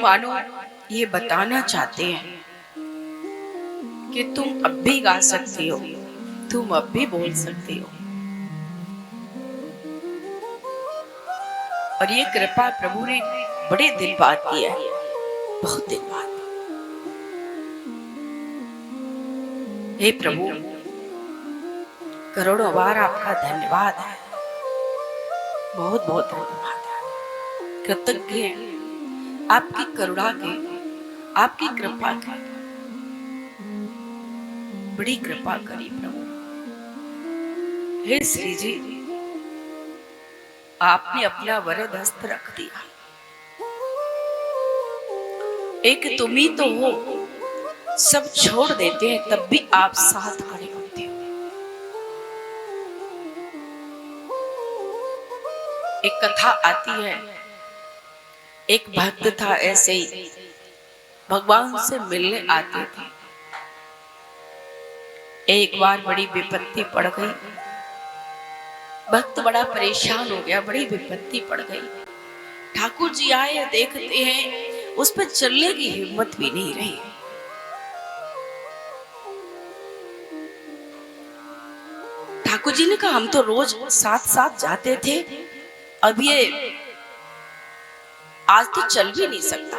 मानो ये बताना चाहते हैं कि तुम अब भी गा सकती हो, तुम अब भी बोल सकती हो। और ये कृपा प्रभु ने बड़े दिन बाद किया है, बहुत दिन बाद। हे प्रभु, करोड़ों बार आपका धन्यवाद है, बहुत बहुत धन्यवाद है। कृतज्ञ हैं आपकी करुणा के, आपकी कृपा के। बड़ी कृपा करी प्रभु। हे श्री जी, आपने अपना वरद हस्त रख दिया। एक तुम ही तो हो, सब छोड़ देते हैं तब भी आप साथ खड़े होते हो। एक कथा आती है, एक भक्त था, ऐसे ही भगवान से मिलने आते थे। एक बार बड़ी विपत्ति पड़ गई, भक्त बड़ा परेशान हो गया, बड़ी विपत्ति पड़ गई। ठाकुर जी आए, देखते हैं उस पर चलने की हिम्मत भी नहीं रही। ठाकुर जी ने कहा, हम तो रोज साथ साथ जाते थे, अब ये आज तो चल भी नहीं सकता।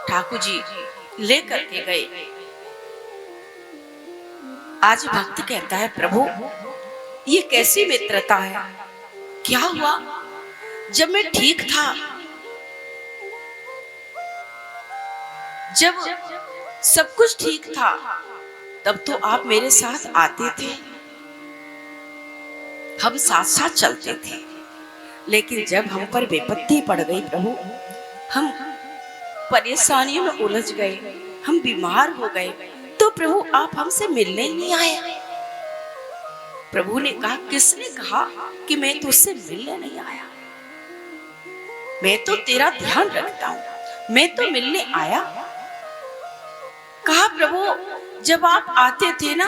ठाकुर जी लेकर के गए। आज भक्त कहता है, प्रभु ये कैसी मित्रता है? क्या हुआ? जब मैं ठीक था, जब सब कुछ ठीक था, तब तो आप मेरे साथ आते थे, हम साथ साथ चलते थे। लेकिन जब हम पर विपत्ति पड़ गई प्रभु, हम परेशानियों में उलझ गए, हम बीमार हो गए, तो प्रभु आप हमसे मिलने ही नहीं आए। प्रभु ने कहा, किसने कहा कि मैं तुझसे मिलने नहीं आया? मैं तो तेरा ध्यान रखता हूं, मैं तो मिलने आया। कहा, प्रभु जब आप आते थे ना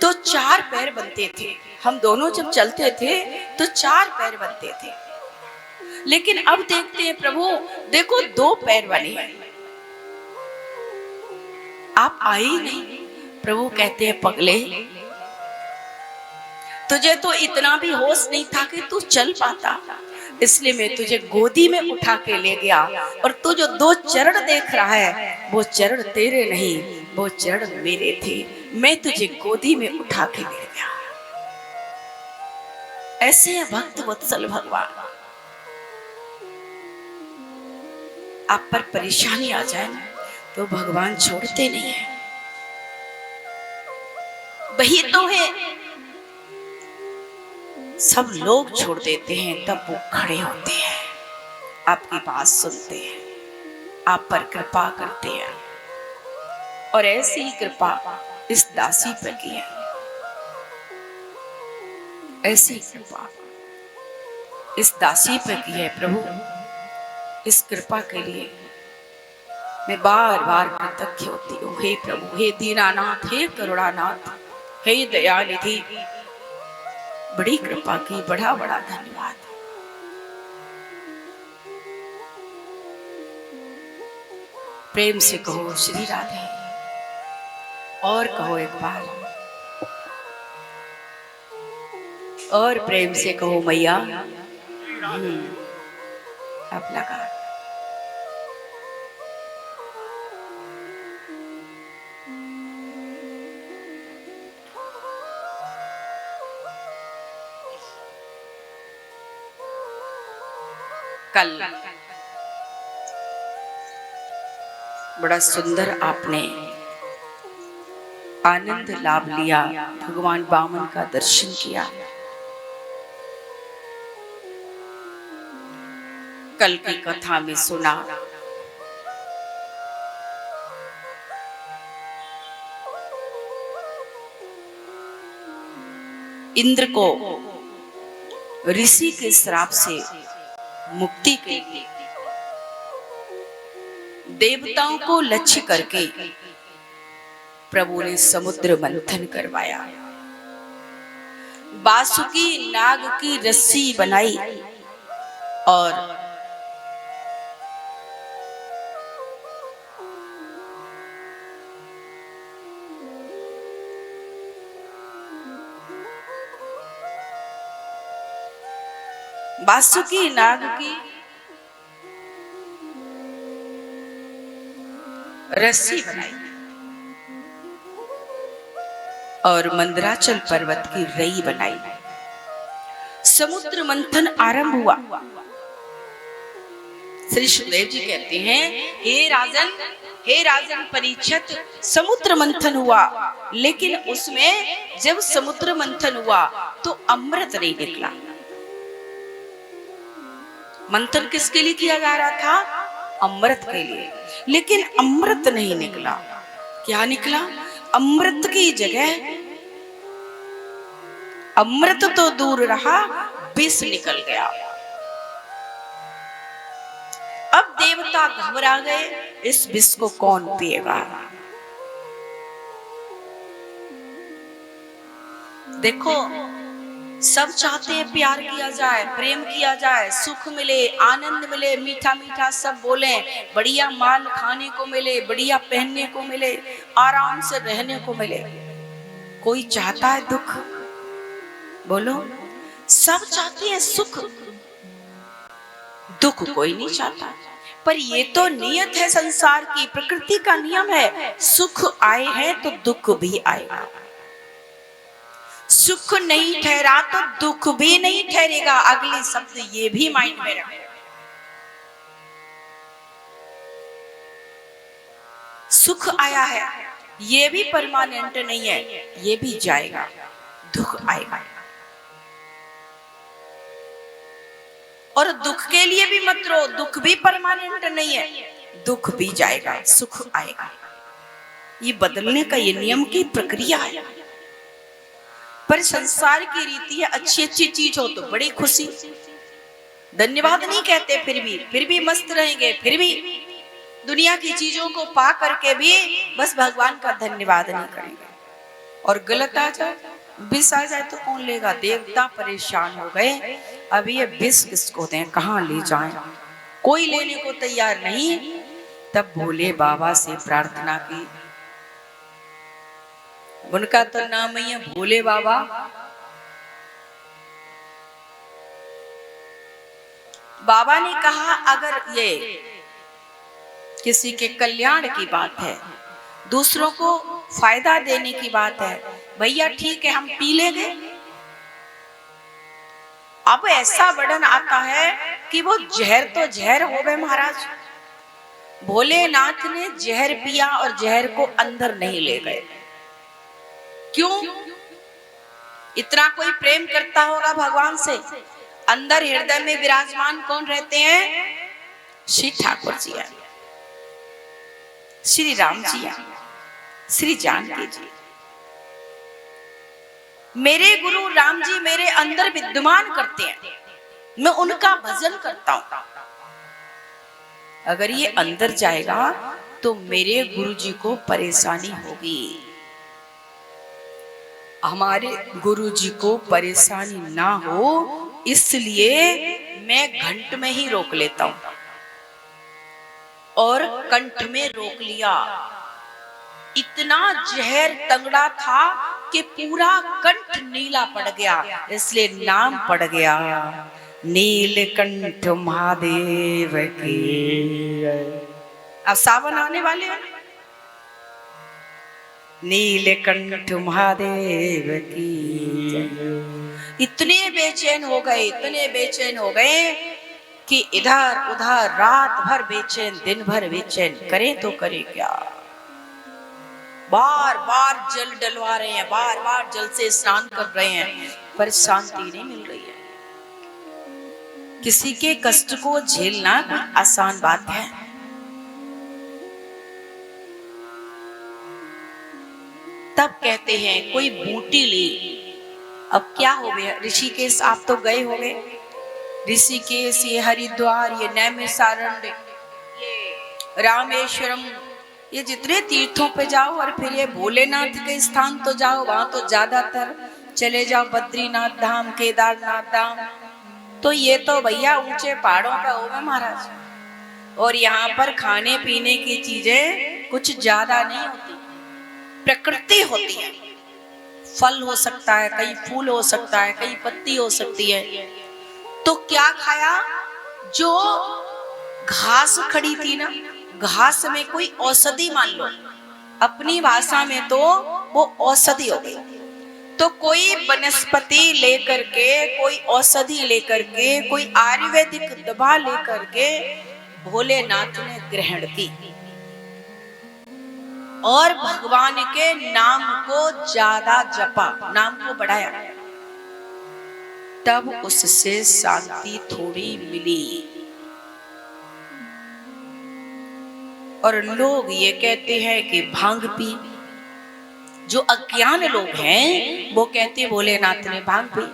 तो 4 पैर बनते थे, हम दोनों जब चलते थे तो 4 पैर बनते थे। लेकिन अब देखते हैं प्रभु, देखो 2 पैर बने हैं, आप आए ही नहीं। प्रभु कहते हैं, पगले तुझे तो इतना भी होश नहीं था कि तू चल पाता, इसलिए मैं तुझे गोदी में उठा के ले गया। और तू जो 2 चरण देख रहा है, वो चरण तेरे नहीं, वो चरण मेरे थे। मैं तुझे गोदी में उठा के ले गया। ऐसे है भक्त वत्सल भगवान। आप पर परेशानी आ जाए तो भगवान छोड़ते नहीं है। वही तो है, सब लोग छोड़ देते हैं, तब वो खड़े होते हैं, आपकी बात सुनते हैं, आप पर कृपा करते हैं। और ऐसी ही कृपा इस दासी पर की है, ऐसी कृपा इस दासी पर की है। प्रभु इस कृपा के लिए मैं बार बार कृतज्ञ होती हूँ। हे प्रभु, हे दीनानाथ, हे करुणानाथ, हे दयानिधि, बड़ी कृपा की, बड़ा बड़ा धन्यवाद। प्रेम से कहो श्री राधे, और कहो एक बार, और प्रेम से कहो मैया। अब लगा। कल बड़ा सुंदर आपने आनंद लाभ लिया, भगवान वामन का दर्शन किया। कल की कथा में सुना, इंद्र को ऋषि के श्राप से मुक्ति के लिए देवताओं को लक्ष्य करके प्रभु ने समुद्र मंथन करवाया, बासुकी नाग की रस्सी बनाई और वासुकी नाग की रस्सी बनाई और मंदराचल पर्वत की रई बनाई। समुद्र मंथन आरंभ हुआ। श्री सुखदेव जी कहते हैं, हे राजन परीक्षित, समुद्र मंथन हुआ, लेकिन उसमें जब समुद्र मंथन हुआ तो अमृत नहीं निकला। मंथन किसके लिए किया जा रहा था? अमृत के लिए, लेकिन अमृत नहीं निकला। क्या निकला? अमृत की जगह, अमृत तो दूर रहा, विष निकल गया। अब देवता घबरा गए, इस विष को कौन पिएगा? देखो, सब चाहते हैं प्यार किया जाए, प्रेम किया जाए, सुख मिले, आनंद मिले, मीठा मीठा सब बोले, बढ़िया माल खाने को मिले, बढ़िया पहनने को मिले, आराम से रहने को मिले। कोई चाहता है दुख? बोलो, सब चाहते हैं सुख, दुख कोई नहीं चाहता। पर ये तो नियत है संसार की, प्रकृति का नियम है, सुख आए हैं तो दुख भी आएगा। सुख नहीं ठहरा तो दुख भी नहीं ठहरेगा। अगले शब्द ये भी माइंड में रखें। सुख आया है, ये भी परमानेंट नहीं है, ये भी जाएगा, दुख आएगा। और दुख के लिए भी मत रो, दुख भी परमानेंट नहीं है, दुख भी जाएगा, सुख आएगा। ये बदलने का ये नियम की प्रक्रिया है। पर संसार की रीति है, अच्छी अच्छी चीज हो तो बड़ी खुशी, धन्यवाद नहीं कहते, फिर भी मस्त रहेंगे, फिर भी दुनिया की चीजों को पा करके भी बस भगवान का धन्यवाद नहीं करेंगे। और गलत आ जाए, विष आ जाए तो कौन लेगा? देवता परेशान हो गए, अब ये विष किसको दें, कहाँ ले जाएं? कोई लेने को तैयार नहीं। तब भोले बाबा से प्रार्थना की। उनका तो नाम ही है भोले बाबा। बाबा ने कहा, अगर ये किसी के कल्याण की बात है, दूसरों को फायदा देने की बात है, भैया ठीक है, हम पी लेंगे। अब ऐसा वर्णन आता है कि वो जहर तो जहर हो गए महाराज। भोलेनाथ ने जहर पिया और जहर को अंदर नहीं ले गए। क्यों? इतना कोई प्रेम करता होगा भगवान से। अंदर हृदय में विराजमान कौन रहते हैं? श्री ठाकुर जी हैं, श्री राम जी हैं, श्री जानकी जी। मेरे गुरु राम जी मेरे अंदर विद्यमान करते हैं, मैं उनका भजन करता हूं। अगर ये अंदर जाएगा तो मेरे गुरु जी को परेशानी होगी। हमारे गुरु जी को परेशानी ना हो, इसलिए मैं घंट में ही रोक लेता हूं। और कंठ में रोक लिया। इतना जहर तंगड़ा था कि पूरा कंठ नीला पड़ गया, इसलिए नाम पड़ गया नीलकंठ महादेव की। अब सावन आने वाले हैं, नीलकंठ महादेव की। इतने बेचैन हो गए, इतने बेचैन हो गए कि इधर उधर रात भर बेचैन, दिन भर बेचैन, करें तो करें क्या। बार बार जल डलवा रहे हैं, बार बार जल से स्नान कर रहे हैं, पर शांति नहीं मिल रही है। किसी के कष्ट को झेलना कोई आसान बात है? तब कहते हैं कोई बूटी ली। अब क्या हो गया? ऋषिकेश आप तो गए हो गए, ऋषिकेश, ये हरिद्वार, ये नैमिषारण्य, ये रामेश्वरम, ये जितने तीर्थों पे जाओ, और फिर ये भोलेनाथ के स्थान तो जाओ, वहां तो ज्यादातर चले जाओ बद्रीनाथ धाम, केदारनाथ धाम, तो ये तो भैया ऊंचे पहाड़ों पे हो गए महाराज। और यहाँ पर खाने पीने की चीजें कुछ ज्यादा नहीं होती, प्रकृति होती है। फल हो सकता है, कहीं फूल हो सकता है, कहीं पत्ती हो सकती है, तो क्या खाया? जो घास खड़ी थी ना, घास में कोई औषधि, मान लो अपनी भाषा में तो वो औषधि हो गई। तो कोई वनस्पति लेकर के, कोई औषधि लेकर के, कोई आयुर्वेदिक दवा लेकर के भोलेनाथ ने ग्रहण की और भगवान के नाम को ज्यादा जपा, नाम को बढ़ाया, तब उससे शांति थोड़ी मिली। और लोग ये कहते हैं कि भांग पी, जो अज्ञान लोग हैं वो कहते भोलेनाथ ने भांग पी।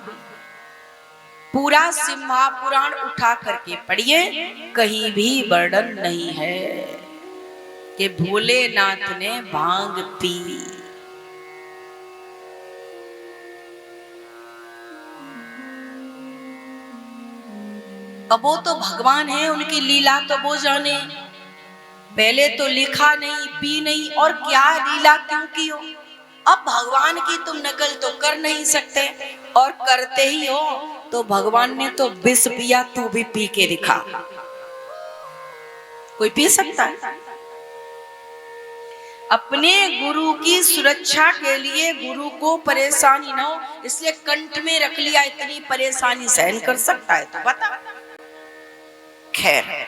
पूरा सिम्हा पुराण उठा करके पढ़िए, कहीं भी वर्णन नहीं है कि भोलेनाथ ने भांग पी। अब वो तो भगवान है, उनकी लीला तो वो जाने। पहले तो लिखा नहीं, पी नहीं, और क्या लीला क्यों की हो। अब भगवान की तुम नकल तो कर नहीं सकते, और करते ही हो तो भगवान ने तो विष पिया, तू भी पी के दिखा। कोई पी सकता है? अपने गुरु की सुरक्षा के लिए गुरु को परेशानी ना हो, इसलिए कंठ में रख लिया। इतनी परेशानी सहन कर सकता है तो बता। खैर,